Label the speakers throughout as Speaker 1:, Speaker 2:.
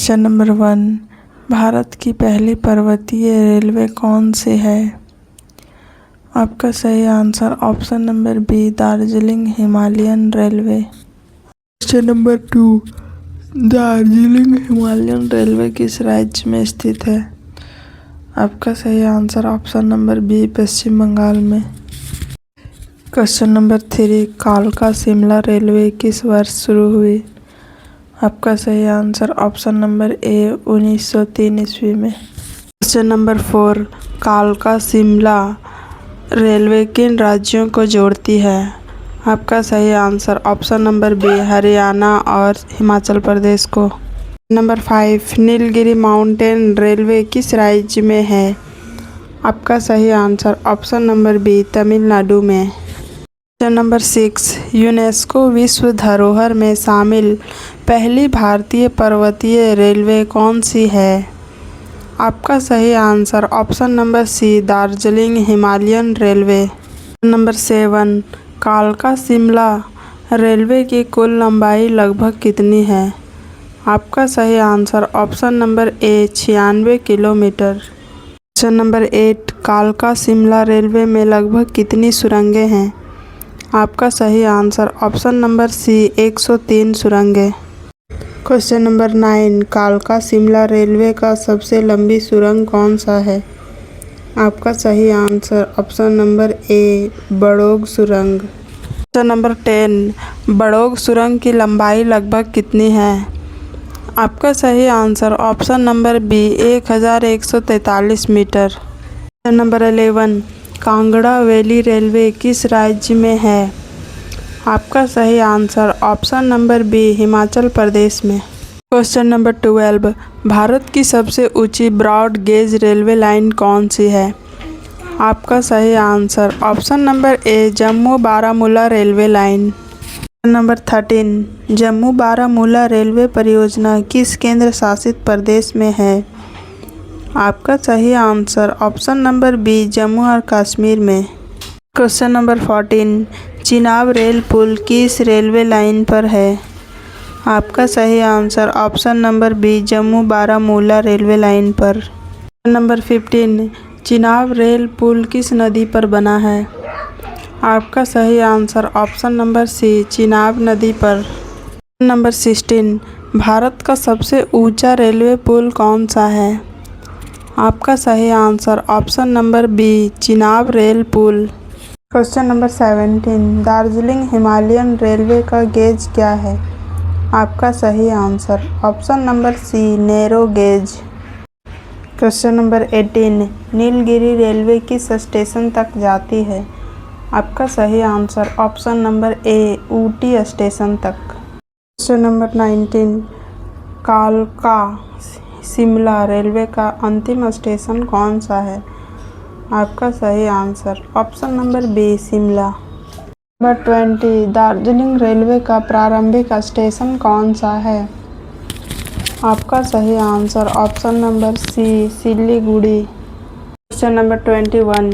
Speaker 1: Question number 1, Bharat की पहली पर्वतीय रेलवे कौन सी है? आपका सही answer option number B, Darjeeling Himalayan railway. Question number 2, Darjeeling Himalayan railway किस राज्य में स्थित है? आपका सही answer option number B, Paschim Bangal में। क्वेश्चन नंबर 3, कालका शिमला रेलवे किस वर्ष शुरू हुई? आपका सही आंसर ऑप्शन नंबर ए, 1903 ईस्वी में। क्वेश्चन नंबर 4, कालका शिमला रेलवे किन राज्यों को जोड़ती है? आपका सही answer option number B, Haryana और हिमाचल प्रदेश को। नंबर 5, नीलगिरी माउंटेन रेलवे किस राज्य में है? आपका सही answer option number B, Tamil Nadu में। क्वेश्चन नंबर 6, यूनेस्को विश्व धरोहर में शामिल पहली भारतीय पर्वतीय रेलवे कौन सी है? आपका सही answer option number C, Darjeeling Himalayan railway. Number 7, कालका शिमला रेलवे की कुल लंबाई लगभग कितनी है? आपका सही आंसर ऑप्शन नंबर ए, 96 किलोमीटर। क्वेश्चन नंबर 8, कालका शिमला रेलवे में लगभग कितनी सुरंगें हैं? आपका सही आंसर ऑप्शन नंबर सी, 103 सुरंगें। क्वेश्चन नंबर 9, कालका शिमला रेलवे का सबसे लंबी सुरंग कौन सा है? आपका सही answer option number A, Barog सुरंग। क्वेश्चन नंबर 10, बड़ोग सुरंग की लंबाई लगभग कितनी है? आपका सही answer option number B, 1143 metre. Question number 11, Kangra valley railway किस राज्य में है? आपका सही answer option number B, Himachal Pradesh में। क्वेश्चन नंबर 12, भारत की सबसे ऊंची ब्रॉड गेज रेलवे लाइन कौन सी है? आपका सही answer option number A, Jammu Baramulla railway line. Question number 13, Jammu Baramulla railway परियोजना किस केंद्र शासित प्रदेश में है? आपका सही answer option number B, Jammu और कश्मीर में। क्वेश्चन नंबर 14, चिनाब रेल पुल किस रेलवे लाइन पर है? आपका सही answer option number B, Jammu Baramulla railway line पर। क्वेश्चन नंबर 15, चिनाब रेल पुल किस नदी पर बना है? आपका सही answer option number C, Chenab नदी पर। क्वेश्चन नंबर 16, भारत का सबसे ऊंचा रेलवे पुल कौन सा है? आपका सही answer option number B, Chenab rail पुल। Question number 17, Darjeeling Himalayan railway का गेज क्या है? आपका सही answer option number C, narrow gauge. Question number 18, Nilgiri railway किस स्टेशन तक जाती है? आपका सही answer option number A, Ooty station तक। क्वेश्चन नंबर 19, कालका शिमला रेलवे का अंतिम स्टेशन कौन सा है? आपका सही answer option number B, Shimla. Number 20, Darjeeling railway का प्रारंभिक स्टेशन कौन सा है? आपका सही answer option number C, Siliguri. Question number 21,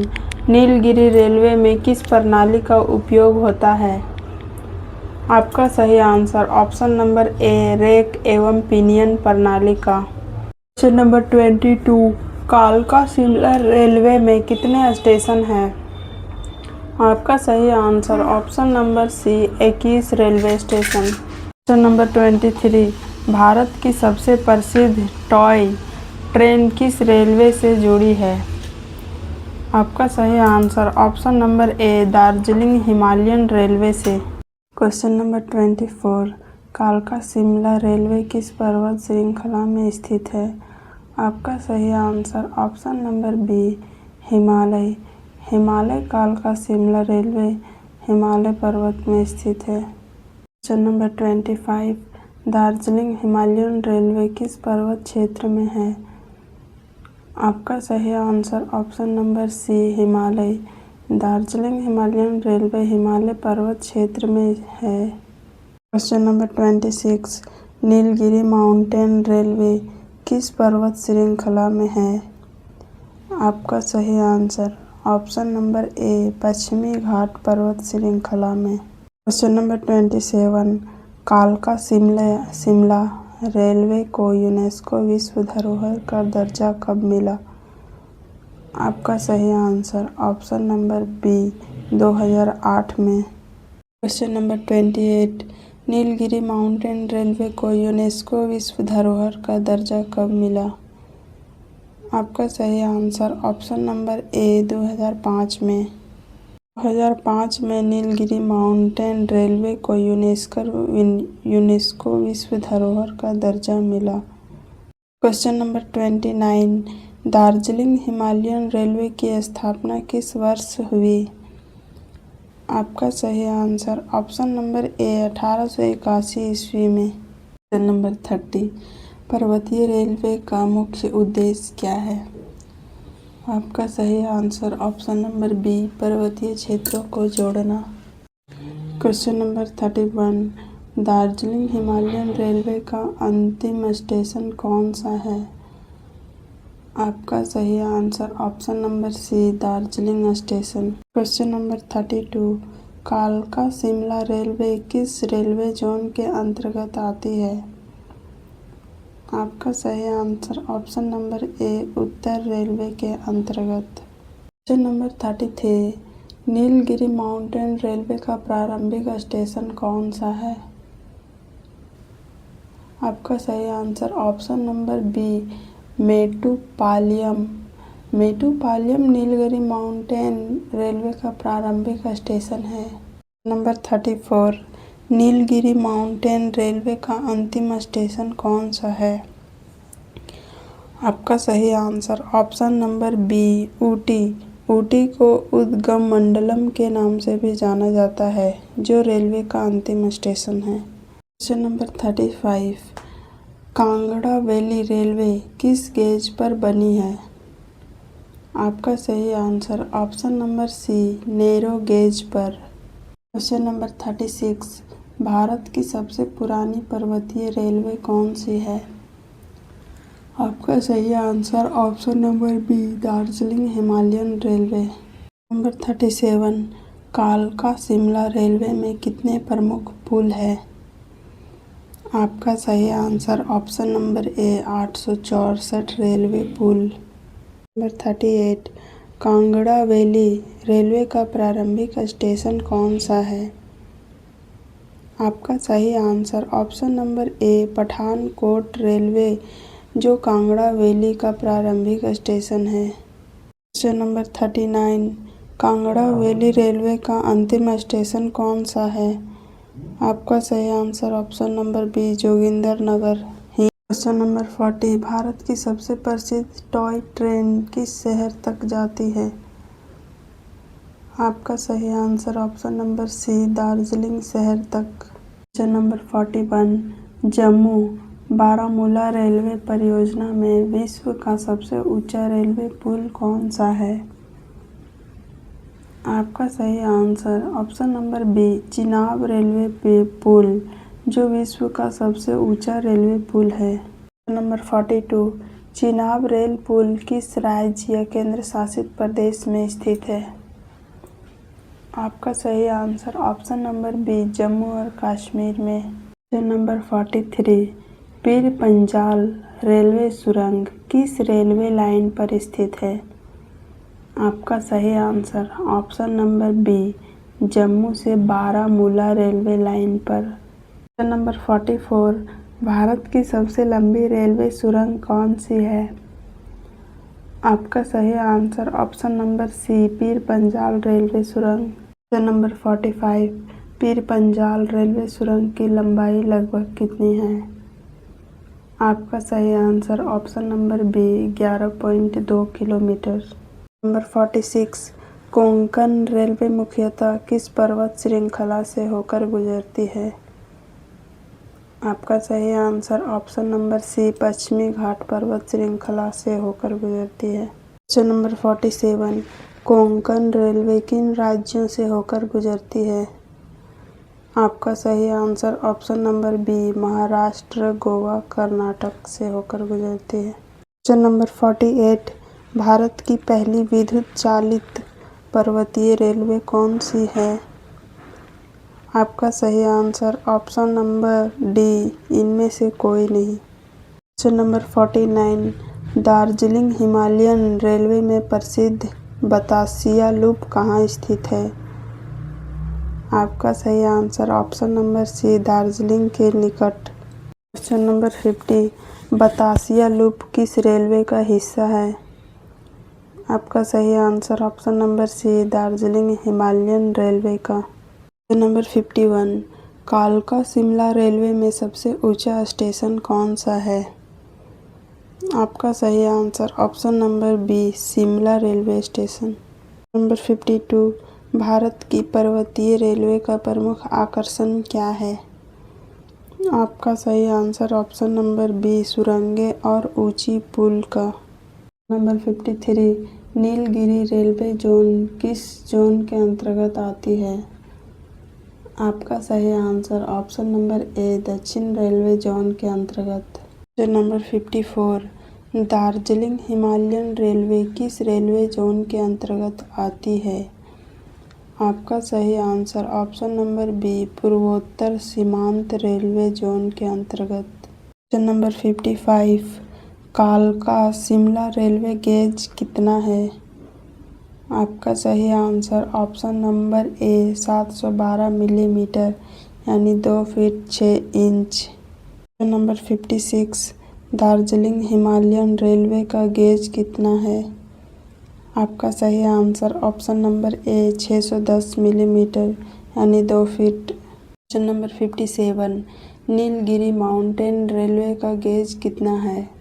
Speaker 1: Nilgiri railway में किस प्रणाली का उपयोग होता है? आपका सही answer option number A, rack एवं पिनियन प्रणाली का। क्वेश्चन नंबर 22, कालका शिमला रेलवे में कितने स्टेशन हैं? आपका सही answer option number C, 21 railway station. Question number 23, Bharat की सबसे प्रसिद्ध टॉय ट्रेन किस रेलवे से जुड़ी है? आपका सही आंसर ऑप्शन नंबर ए, दार्जिलिंग हिमालयन रेलवे से। क्वेश्चन नंबर 24, कालका शिमला रेलवे किस पर्वत श्रृंखला में स्थित है? आपका सही answer option number B, Himalaya. Himalaya कालका शिमला रेलवे हिमालय पर्वत में स्थित है। Question number 25, Darjeeling Himalayan railway किस पर्वत क्षेत्र में है? आपका सही answer option number C, Himalaya. Darjeeling Himalayan railway Himalaya पर्वत क्षेत्र में है। Question number 26, Nilgiri mountain railway किस पर्वत श्रृंखला में है? आपका सही आंसर ऑप्शन नंबर ए, पश्चिमी घाट पर्वत श्रृंखला में। क्वेश्चन नंबर 27, कालका शिमला रेलवे को यूनेस्को विश्व धरोहर का दर्जा कब मिला? आपका सही आंसर ऑप्शन नंबर बी 2008 में। Question number 28, Nilgiri mountain railway को यूनेस्को विश्व धरोहर का दर्जा कब मिला? आपका सही आंसर ऑप्शन नंबर ए 2005 में। 2005 में नीलगिरी माउंटेन रेलवे को यूनेस्को विश्व धरोहर का दर्जा मिला। Question number 29, Darjeeling Himalayan railway की स्थापना किस वर्ष हुई? आपका सही आंसर ऑप्शन नंबर ए 1881 ईस्वी में। क्वेश्चन नंबर 30, पर्वतीय रेलवे का मुख्य उद्देश्य क्या है? आपका सही आंसर ऑप्शन नंबर बी पर्वतीय क्षेत्रों को जोड़ना। Question number 31, Darjeeling Himalayan railway का अंतिम स्टेशन कौन सा है? आपका सही answer option number C Darjeeling station. Question number 32, कालका शिमला रेलवे किस रेलवे जोन के अंतर्गत आती है? आपका सही आंसर ऑप्शन नंबर ए उत्तर रेलवे के अंतर्गत। Question number 33, Nilgiri mountain railway का प्रारंभिक स्टेशन कौन सा है? आपका सही answer option number B मेटुपालयम। मेटुपालयम Nilgiri mountain railway का प्रारंभिक स्टेशन है। नंबर 34, नीलगिरी माउंटेन रेलवे का अंतिम स्टेशन कौन सा है? आपका सही answer option number B Ooty. Ooty को उद्गम मंडलम के नाम से भी जाना जाता है, जो रेलवे का अंतिम स्टेशन है। Question number 35, Kangra valley railway किस गेज पर बनी है? आपका सही answer option number C narrow gauge पर। क्वेश्चन नंबर 36, भारत की सबसे पुरानी पर्वतीय रेलवे कौन सी है? आपका सही answer option number B Darjeeling Himalayan railway. Number 37, कालका शिमला रेलवे में कितने प्रमुख पुल हैं? आपका सही answer option number A 864 railway पुल। नंबर 38, कांगड़ा वैली रेलवे का प्रारंभिक स्टेशन कौन सा है? आपका सही answer option number A Pathankot railway, जो कांगड़ा वैली का प्रारंभिक स्टेशन है। Question number 39, Kangra valley railway का अंतिम स्टेशन कौन सा है? आपका सही answer option number B Joginder Nagar. Question number 40, Bharat की सबसे प्रसिद्ध टॉय ट्रेन किस शहर तक जाती है? आपका सही answer option number C Darjeeling शहर तक। Question number 41, Jammu Baramulla railway परियोजना में विश्व का सबसे ऊंचा रेलवे पुल कौन सा है? आपका सही answer option number B Chenab railway पुल, जो विश्व का सबसे ऊंचा रेलवे पुल है। नंबर 42, चिनाब रेल पुल किस राज्य या केंद्र शासित प्रदेश में स्थित है? आपका सही answer option number B Jammu और कश्मीर में। नंबर 43, पीर पंजाल रेलवे सुरंग किस रेलवे लाइन पर स्थित है? आपका सही answer option number B Jammu से बारामूला रेलवे लाइन पर। नंबर 44, भारत की सबसे लंबी रेलवे सुरंग कौन सी है? आपका सही आंसर ऑप्शन नंबर सी पीर पंजाल रेलवे सुरंग। नंबर 45, पीर पंजाल रेलवे सुरंग की लंबाई लगभग कितनी है? आपका सही answer option number B 11.2 kilometre. Number 46, Konkan railway मुख्यतः किस पर्वत श्रृंखला से होकर गुजरती है? आपका सही आंसर ऑप्शन नंबर सी पश्चिमी घाट पर्वत श्रृंखला से होकर गुजरती है। क्वेश्चन नंबर 47, कोंकण रेलवे किन राज्यों से होकर गुजरती है? आपका सही answer option number B Maharashtra, Goa, Karnataka से होकर गुजरती है। क्वेश्चन नंबर 48, भारत की पहली विद्युत चालित पर्वतीय रेलवे कौन सी है? आपका सही आंसर ऑप्शन नंबर डी, इनमें से कोई नहीं। Question number 49, Darjeeling Himalayan railway में प्रसिद्ध बतासिया लूप कहाँ स्थित है? आपका सही answer option number C, Darjeeling के निकट। क्वेश्चन नंबर 50, बतासिया लूप किस रेलवे का हिस्सा है? आपका सही answer option number C, Darjeeling Himalayan railway का। क्वेश्चन नंबर 51, कालका शिमला रेलवे में सबसे ऊंचा स्टेशन कौन सा है? आपका सही answer option number B, Shimla railway station. Number 52, Bharat की पर्वतीय रेलवे का प्रमुख आकर्षण क्या है? आपका सही आंसर ऑप्शन नंबर बी, सुरंगें और ऊंची पुल का। नंबर 53, नीलगिरी रेलवे जोन किस जोन के अंतर्गत आती है? आपका सही आंसर ऑप्शन नंबर ए, दक्षिण रेलवे जोन के अंतर्गत। नंबर 54, दार्जिलिंग हिमालयन रेलवे किस रेलवे जोन के अंतर्गत आती है? आपका सही आंसर ऑप्शन नंबर बी, पूर्वोत्तर सीमांत रेलवे जोन के अंतर्गत। क्वेश्चन नंबर 55, कालका शिमला रेलवे गेज कितना है? आपका सही answer option number A, 712 millimetre यानी 2 feet 6 inch. Question number 56, Darjeeling Himalayan railway का गेज कितना है? आपका सही answer option number A, 610 millimetre यानी 2 feet. Question number 57, Nilgiri mountain railway का गेज कितना है?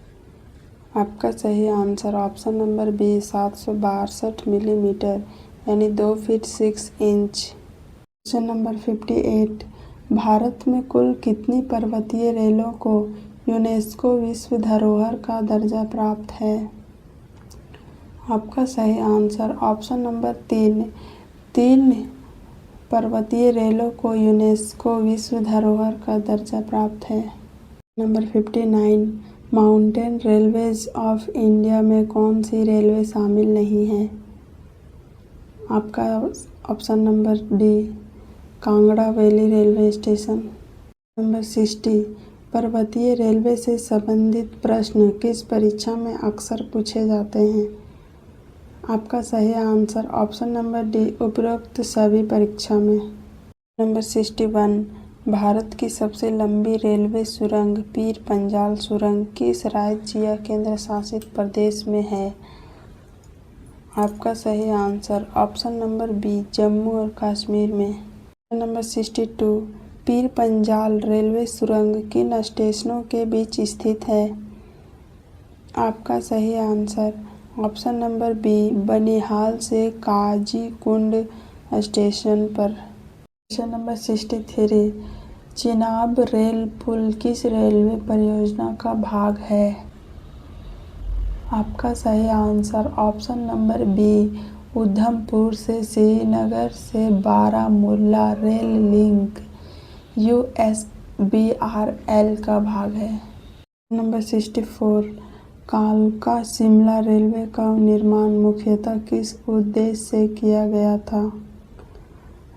Speaker 1: आपका सही answer option number B, 762 millimetre यानी 2 feet 6 inch. Question number 58, Bharat में कुल कितनी पर्वतीय रेलों को यूनेस्को विश्व धरोहर का दर्जा प्राप्त है? आपका सही आंसर ऑप्शन नंबर 3, 3 पर्वतीय रेलों को यूनेस्को विश्व धरोहर का दर्जा प्राप्त है। Number 59, mountain railways of India में कौन सी रेलवे शामिल नहीं है? आपका option number D, Kangra valley railway station. Number 60, पर्वतीय रेलवे से संबंधित प्रश्न किस परीक्षा में अक्सर पूछे जाते हैं? आपका सही आंसर ऑप्शन नंबर डी, उपरोक्त सभी परीक्षा में। नंबर 61, भारत की सबसे लंबी रेलवे सुरंग पीर पंजाल सुरंग किस राज्य या केंद्र शासित प्रदेश में है? आपका सही answer option number B, Jammu और कश्मीर में। नंबर 62, पीर पंजाल रेलवे सुरंग किन स्टेशनों के बीच स्थित है? आपका सही answer option number B, Banihal से काजीकुंड स्टेशन पर। क्वेश्चन नंबर 63, चिनाब रेल पुल किस रेलवे परियोजना का भाग है? आपका सही answer option number B, Udhampur से श्रीनगर से बारामूला रेल लिंक USBRL का भाग है। नंबर 64, कालका शिमला रेलवे का निर्माण मुख्यतः किस उद्देश्य से किया गया था?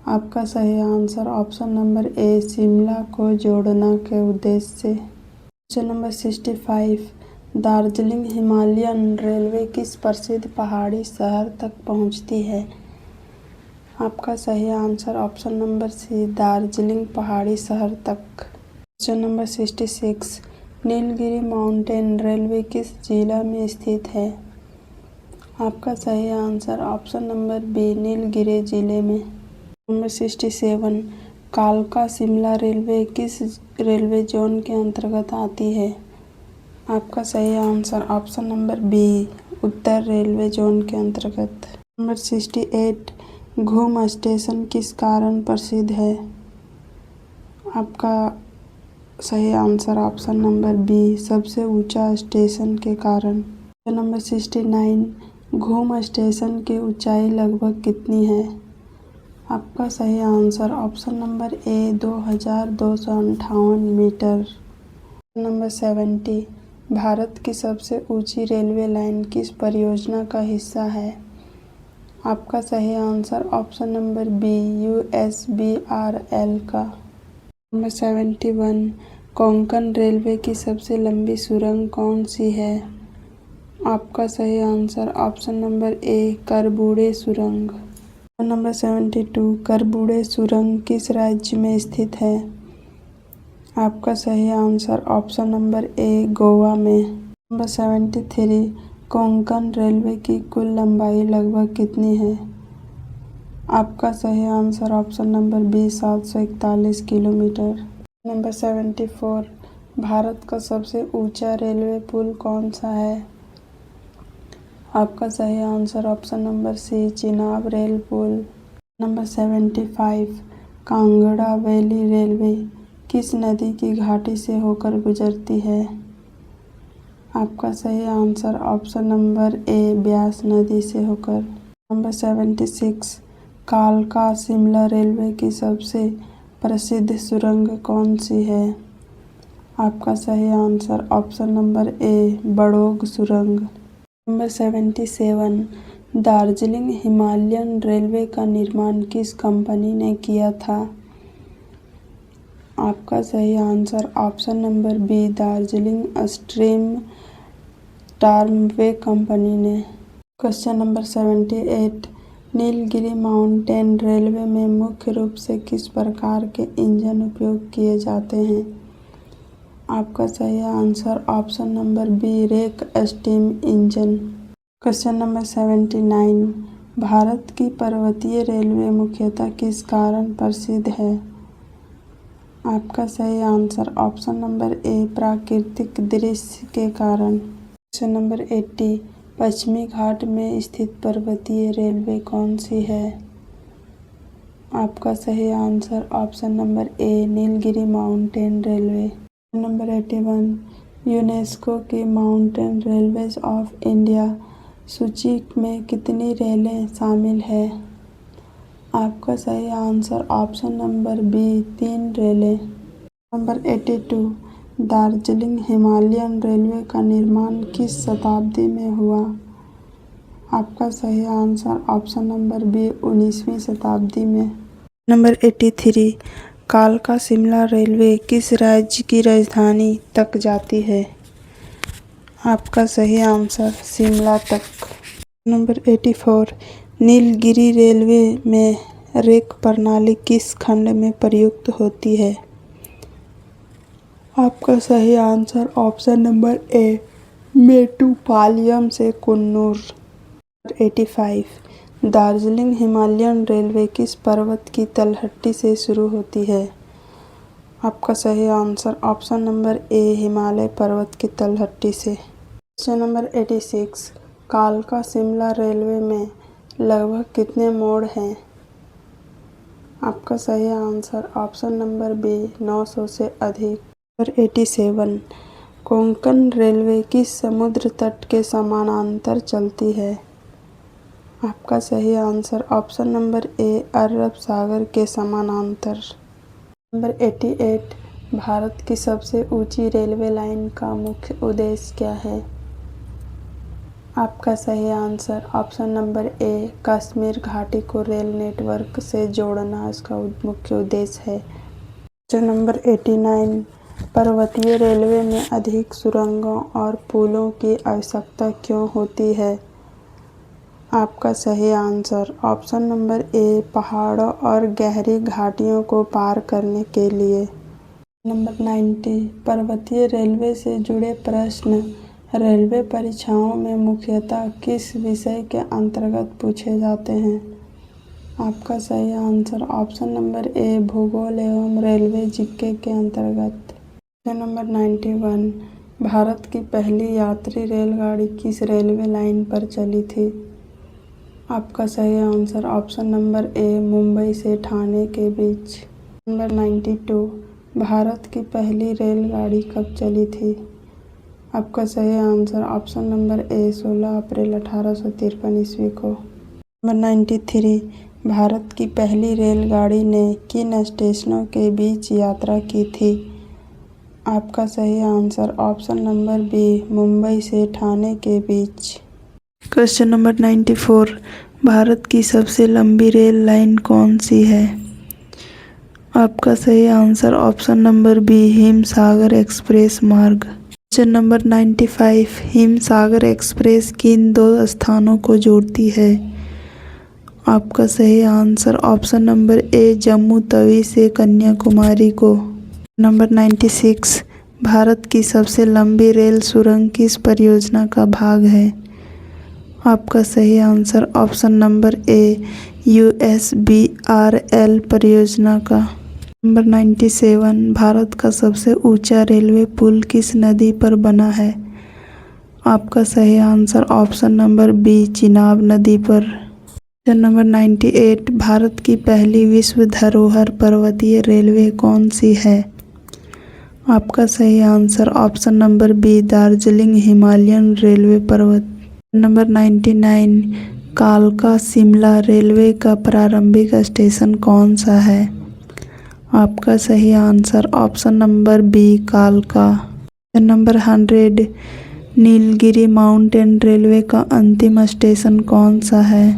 Speaker 1: आपका सही आंसर ऑप्शन नंबर ए, शिमला को जोड़ना के उद्देश्य से। Question number 65, Darjeeling Himalayan railway किस प्रसिद्ध पहाड़ी शहर तक पहुंचती है? आपका सही answer option number C, Darjeeling पहाड़ी शहर तक। Question number 66, Nilgiri mountain railway किस जिला में स्थित है? आपका सही answer option number B, Nilgiri जिले में। नंबर 67, कालका शिमला रेलवे किस रेलवे जोन के अंतर्गत आती है? आपका सही आंसर ऑप्शन नंबर बी, उत्तर रेलवे जोन के अंतर्गत। नंबर 68, घूम स्टेशन किस कारण प्रसिद्ध है? आपका सही आंसर ऑप्शन नंबर बी, सबसे ऊंचा स्टेशन के कारण। नंबर 69, घूम स्टेशन की ऊंचाई लगभग कितनी है? आपका सही answer option number A, 2258 metre. Number 70, Bharat की सबसे ऊंची रेलवे लाइन किस परियोजना का हिस्सा है? आपका सही answer option number B USBRL का। नंबर 71, कोंकण रेलवे की सबसे लंबी सुरंग कौन सी है? आपका सही आंसर ऑप्शन नंबर ए करबुड़े सुरंग। नंबर 72, करबुड़े सुरंग किस राज्य में स्थित है? आपका सही आंसर ऑप्शन नंबर ए गोवा में। नंबर 73, कोंकण रेलवे की कुल लंबाई लगभग कितनी है? आपका सही answer option number B 741 kilometre. Number 74, Bharat का सबसे ऊंचा रेलवे पुल कौन सा है? आपका सही answer option number C Chenab rail पुल। नंबर 75, कांगड़ा वैली रेलवे किस नदी की घाटी से होकर गुजरती है? आपका सही आंसर ऑप्शन नंबर ए ब्यास नदी से होकर। नंबर 76, कालका शिमला रेलवे की सबसे प्रसिद्ध सुरंग कौन सी है? आपका सही answer option number A Barog सुरंग। नंबर 77, दार्जिलिंग हिमालयन रेलवे का निर्माण किस कंपनी ने किया था? आपका सही answer option number B Darjeeling stream tramway company ने। Question number 78, Nilgiri mountain railway में मुख्य रूप से किस प्रकार के इंजन उपयोग किए जाते हैं? आपका सही answer option number B rack steam engine. Question number 79, Bharat की पर्वतीय रेलवे मुख्यतः किस कारण प्रसिद्ध है? आपका सही आंसर ऑप्शन नंबर ए प्राकृतिक दृश्य के कारण। क्वेश्चन नंबर 80, पश्चिमी घाट में स्थित पर्वतीय रेलवे कौन सी है? आपका सही answer option number A Nilgiri mountain railway. Number 81, UNESCO की माउंटेन रेलवेज ऑफ इंडिया सूची में कितनी रेलें शामिल है? आपका सही आंसर ऑप्शन नंबर बी 3 रेलें। नंबर 82, दार्जिलिंग हिमालयन रेलवे का निर्माण किस शताब्दी में हुआ? आपका सही आंसर ऑप्शन नंबर बी 19वीं शताब्दी में। नंबर 83, कालका शिमला रेलवे किस राज्य की राजधानी तक जाती है? आपका सही आंसर शिमला तक। नंबर 84, नीलगिरी रेलवे में रेक प्रणाली किस खंड में प्रयुक्त होती है? आपका सही आंसर ऑप्शन नंबर ए मेटुपालयम से कुन्नूर। 85, दार्जिलिंग हिमालयन रेलवे किस पर्वत की तलहटी से शुरू होती है? आपका सही आंसर ऑप्शन नंबर ए हिमालय पर्वत की तलहटी से। क्वेश्चन नंबर 86, कालका शिमला रेलवे में लगभग कितने मोड़ हैं? आपका सही आंसर ऑप्शन नंबर बी 900 से अधिक। नंबर 87, कोंकण रेलवे किस समुद्र तट के समानांतर चलती है? आपका सही आंसर ऑप्शन नंबर ए अरब सागर के समानांतर। नंबर 88, भारत की सबसे ऊंची रेलवे लाइन का मुख्य उद्देश्य क्या है? आपका सही आंसर ऑप्शन नंबर ए कश्मीर घाटी को रेल नेटवर्क से जोड़ना इसका मुख्य उद्देश्य है। क्वेश्चन नंबर 89, पर्वतीय रेलवे में अधिक सुरंगों और पुलों की आवश्यकता क्यों होती है? आपका सही आंसर ऑप्शन नंबर ए पहाड़ों और गहरी घाटियों को पार करने के लिए। नंबर 90, पर्वतीय रेलवे से जुड़े प्रश्न रेलवे परीक्षाओं में मुख्यतः किस विषय के अंतर्गत पूछे जाते हैं? आपका सही आंसर ऑप्शन नंबर ए भूगोल एवं रेलवे जीके के अंतर्गत। क्वेश्चन नंबर 91, भारत की पहली यात्री रेलगाड़ी किस रेलवे लाइन पर चली थी? आपका सही आंसर ऑप्शन नंबर ए मुंबई से ठाणे के बीच। नंबर 92, भारत की पहली रेलगाड़ी कब चली थी? आपका सही आंसर ऑप्शन नंबर ए 16 अप्रैल 1853 ईस्वी को। नंबर 93, भारत की पहली रेलगाड़ी ने किन स्टेशनों के बीच यात्रा की थी? आपका सही answer option number B Mumbai से ठाणे के बीच। क्वेश्चन नंबर 94, भारत की सबसे लंबी रेल लाइन कौन सी है? आपका सही answer option number B Himsagar express मार्ग। क्वेश्चन नंबर 95, हिमसागर एक्सप्रेस किन दो स्थानों को जोड़ती है? आपका सही answer option number A Jammu Tawi से कन्याकुमारी को। नंबर 96, भारत की सबसे लंबी रेल सुरंग किस परियोजना का भाग है? आपका सही आंसर ऑप्शन नंबर ए USBRL परियोजना का। नंबर 97, भारत का सबसे ऊंचा रेलवे पुल किस नदी पर बना है? आपका सही answer option number B Chenab नदी पर। क्वेश्चन नंबर 98, भारत की पहली विश्व धरोहर पर्वतीय रेलवे कौन सी है? आपका सही answer option number B Darjeeling Himalayan railway पर्वत। नंबर 99, कालका शिमला रेलवे का प्रारंभिक स्टेशन कौन सा है? आपका सही आंसर ऑप्शन नंबर बी कालका। नंबर 100, नीलगिरी माउंटेन रेलवे का अंतिम स्टेशन कौन सा है?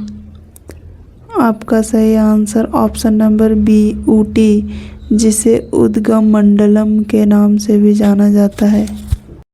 Speaker 1: आपका सही answer option number B Ooty, जिसे उद्गम मंडलम के नाम से भी जाना जाता है।